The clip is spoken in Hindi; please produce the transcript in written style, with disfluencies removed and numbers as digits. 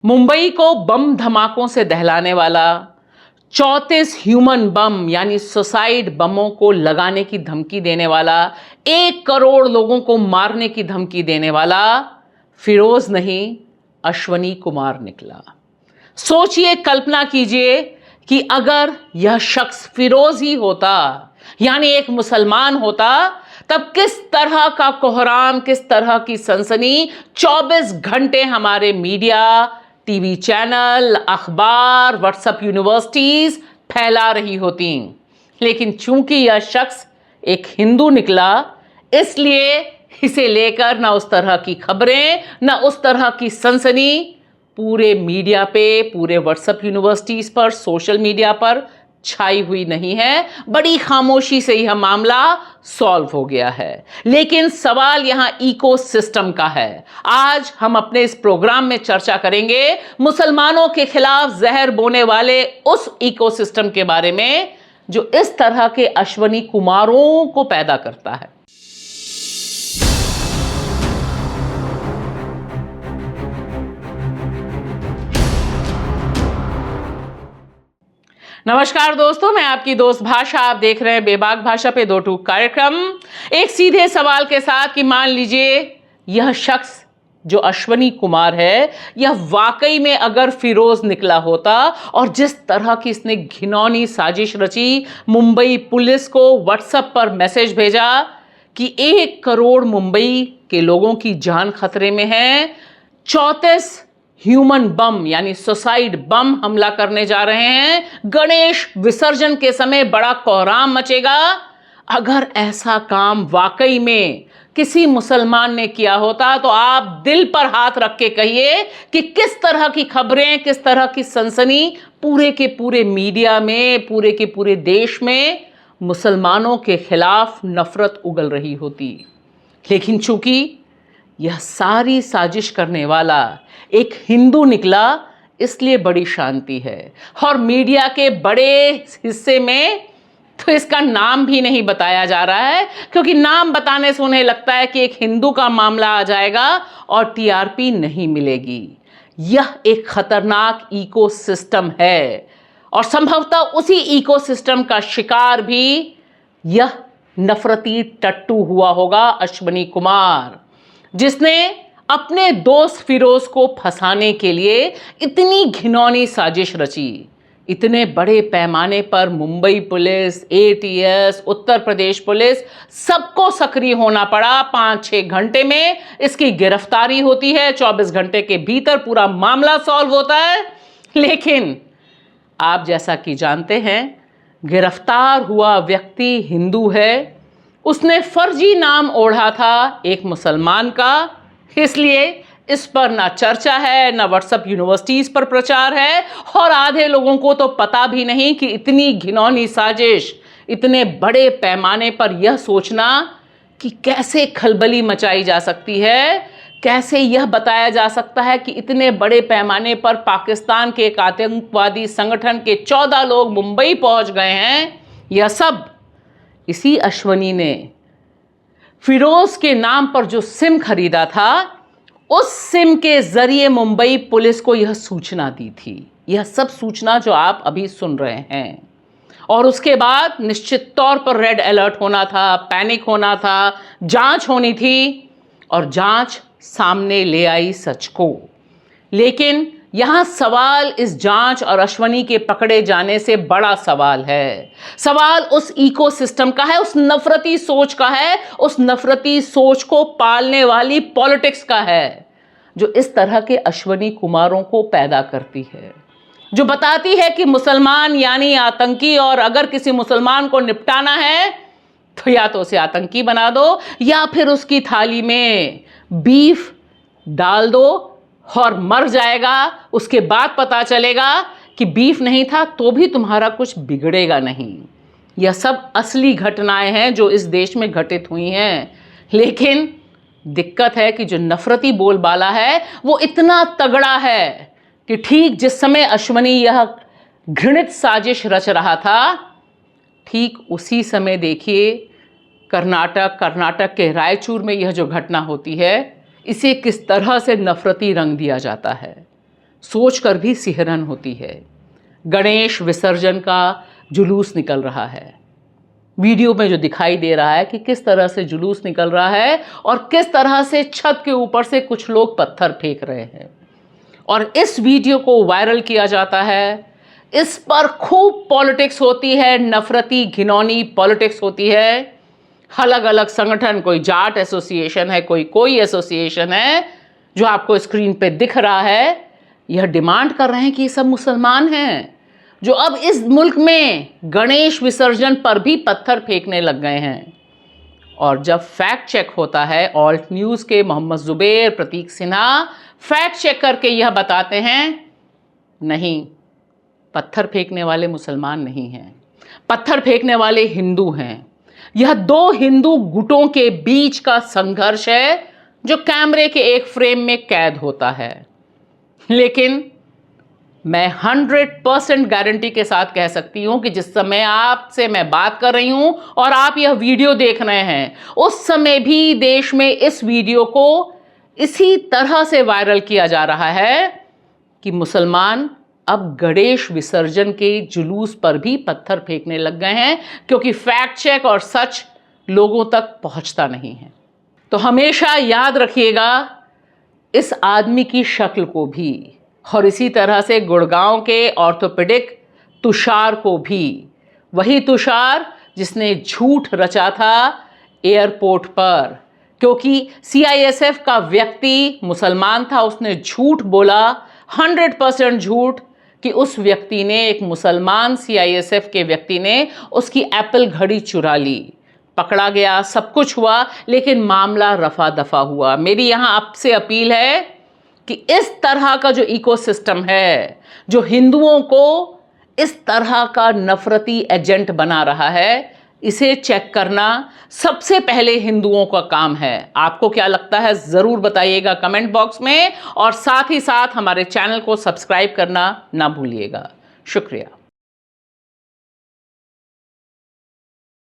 मुंबई को बम धमाकों से दहलाने वाला 34 ह्यूमन बम यानी सुसाइड बमों को लगाने की धमकी देने वाला 1 करोड़ लोगों को मारने की धमकी देने वाला फिरोज नहीं, अश्वनी कुमार निकला। सोचिए, कल्पना कीजिए कि अगर यह शख्स फिरोज ही होता, यानी एक मुसलमान होता, तब किस तरह का कोहराम, किस तरह की सनसनी 24 घंटे हमारे मीडिया, टीवी चैनल, अखबार, व्हाट्सएप यूनिवर्सिटीज फैला रही होती। लेकिन चूंकि यह शख्स एक हिंदू निकला, इसलिए इसे लेकर ना उस तरह की खबरें, ना उस तरह की सनसनी पूरे मीडिया पे, पूरे व्हाट्सएप यूनिवर्सिटीज पर, सोशल मीडिया पर छाई हुई नहीं है। बड़ी खामोशी से यह मामला सॉल्व हो गया है। लेकिन सवाल यहां इकोसिस्टम का है। आज हम अपने इस प्रोग्राम में चर्चा करेंगे मुसलमानों के खिलाफ जहर बोने वाले उस इकोसिस्टम के बारे में जो इस तरह के अश्वनी कुमारों को पैदा करता है। नमस्कार दोस्तों, मैं आपकी दोस्त भाषा। आप देख रहे हैं बेबाक भाषा पे 2 टूक कार्यक्रम। एक सीधे सवाल के साथ कि मान लीजिए यह शख्स जो अश्वनी कुमार है, यह वाकई में अगर फिरोज निकला होता और जिस तरह की इसने घिनौनी साजिश रची, मुंबई पुलिस को व्हाट्सएप पर मैसेज भेजा कि 1 करोड़ मुंबई के लोगों की जान खतरे में है, 34 ह्यूमन बम यानी सुसाइड बम हमला करने जा रहे हैं, गणेश विसर्जन के समय बड़ा कोहराम मचेगा। अगर ऐसा काम वाकई में किसी मुसलमान ने किया होता तो आप दिल पर हाथ रख के कहिए कि किस तरह की खबरें, किस तरह की सनसनी पूरे के पूरे मीडिया में, पूरे के पूरे देश में मुसलमानों के खिलाफ नफरत उगल रही होती। लेकिन चूंकि यह सारी साजिश करने वाला एक हिंदू निकला, इसलिए बड़ी शांति है। और मीडिया के बड़े हिस्से में तो इसका नाम भी नहीं बताया जा रहा है, क्योंकि नाम बताने से उन्हें लगता है कि एक हिंदू का मामला आ जाएगा और टीआरपी नहीं मिलेगी। यह एक खतरनाक इकोसिस्टम है और संभवतः उसी इकोसिस्टम का शिकार भी यह नफरती टट्टू हुआ होगा, अश्वनी कुमार, जिसने अपने दोस्त फिरोज को फंसाने के लिए इतनी घिनौनी साजिश रची। इतने बड़े पैमाने पर Mumbai police, ATS, Uttar Pradesh police, सबको सक्रिय होना पड़ा। 5-6 घंटे में इसकी गिरफ्तारी होती है, 24 घंटे के भीतर पूरा मामला सॉल्व होता है। लेकिन आप जैसा कि जानते हैं, गिरफ्तार हुआ व्यक्ति हिंदू है। उसने फर्जी नाम ओढ़ा था एक मुसलमान का, इसलिए इस पर ना चर्चा है, ना व्हाट्सएप यूनिवर्सिटीज पर प्रचार है, और आधे लोगों को तो पता भी नहीं कि इतनी घिनौनी साजिश, इतने बड़े पैमाने पर यह सोचना कि कैसे खलबली मचाई जा सकती है, कैसे यह बताया जा सकता है कि इतने बड़े पैमाने पर पाकिस्तान के एक आतंकवादी संगठन के 14 लोग मुंबई पहुंच गए हैं। यह सब इसी अश्वनी ने फिरोज के नाम पर जो सिम खरीदा था, उस सिम के जरिए मुंबई पुलिस को यह सूचना दी थी। यह सब सूचना जो आप अभी सुन रहे हैं, और उसके बाद निश्चित तौर पर रेड अलर्ट होना था, पैनिक होना था, जांच होनी थी, और जांच सामने ले आई सच को। लेकिन यहां सवाल इस जांच और अश्वनी के पकड़े जाने से बड़ा सवाल है। सवाल उस इकोसिस्टम का है, उस नफरती सोच का है, उस नफरती सोच को पालने वाली पॉलिटिक्स का है, जो इस तरह के अश्वनी कुमारों को पैदा करती है, जो बताती है कि मुसलमान यानी आतंकी, और अगर किसी मुसलमान को निपटाना है तो या तो उसे आतंकी बना दो, या फिर उसकी थाली में बीफ डाल दो और मर जाएगा। उसके बाद पता चलेगा कि बीफ नहीं था, तो भी तुम्हारा कुछ बिगड़ेगा नहीं। यह सब असली घटनाएं हैं जो इस देश में घटित हुई हैं। लेकिन दिक्कत है कि जो नफरती बोलबाला है वो इतना तगड़ा है कि ठीक जिस समय अश्वनी यह घृणित साजिश रच रहा था, ठीक उसी समय देखिए कर्नाटक के रायचूर में यह जो घटना होती है, इसे किस तरह से नफरती रंग दिया जाता है। सोचकर भी सिहरन होती है। गणेश विसर्जन का जुलूस निकल रहा है। वीडियो में जो दिखाई दे रहा है कि किस तरह से जुलूस निकल रहा है और किस तरह से छत के ऊपर से कुछ लोग पत्थर फेंक रहे हैं और इस वीडियो को वायरल किया जाता है। इस पर खूब पॉलिटिक्स होती है, नफरती घिनौनी पॉलिटिक्स होती है। अलग अलग संगठन, कोई जाट एसोसिएशन है, कोई एसोसिएशन है, जो आपको स्क्रीन पे दिख रहा है, यह डिमांड कर रहे हैं कि ये सब मुसलमान हैं जो अब इस मुल्क में गणेश विसर्जन पर भी पत्थर फेंकने लग गए हैं। और जब फैक्ट चेक होता है, ऑल्ट न्यूज़ के मोहम्मद जुबैर, प्रतीक सिन्हा फैक्ट चेक करके यह बताते हैं, नहीं, पत्थर फेंकने वाले मुसलमान नहीं हैं, पत्थर फेंकने वाले हिंदू हैं। यह दो हिंदू गुटों के बीच का संघर्ष है जो कैमरे के एक फ्रेम में कैद होता है। लेकिन मैं 100% गारंटी के साथ कह सकती हूं कि जिस समय आपसे मैं बात कर रही हूं और आप यह वीडियो देख रहे हैं, उस समय भी देश में इस वीडियो को इसी तरह से वायरल किया जा रहा है कि मुसलमान अब गणेश विसर्जन के जुलूस पर भी पत्थर फेंकने लग गए हैं, क्योंकि फैक्ट चेक और सच लोगों तक पहुंचता नहीं है। तो हमेशा याद रखिएगा इस आदमी की शक्ल को भी, और इसी तरह से गुड़गांव के ऑर्थोपेडिक तुषार को भी, वही तुषार जिसने झूठ रचा था एयरपोर्ट पर, क्योंकि सीआईएसएफ का व्यक्ति मुसलमान था, उसने झूठ बोला, 100% झूठ, कि उस व्यक्ति ने, एक मुसलमान सीआईएसएफ के व्यक्ति ने उसकी एप्पल घड़ी चुरा ली। पकड़ा गया, सब कुछ हुआ, लेकिन मामला रफा दफा हुआ। मेरी यहां आपसे अपील है कि इस तरह का जो इकोसिस्टम है, जो हिंदुओं को इस तरह का नफरती एजेंट बना रहा है, इसे चेक करना सबसे पहले हिंदुओं का काम है। आपको क्या लगता है ज़रूर बताइएगा कमेंट बॉक्स में, और साथ ही साथ हमारे चैनल को सब्सक्राइब करना ना भूलिएगा। शुक्रिया।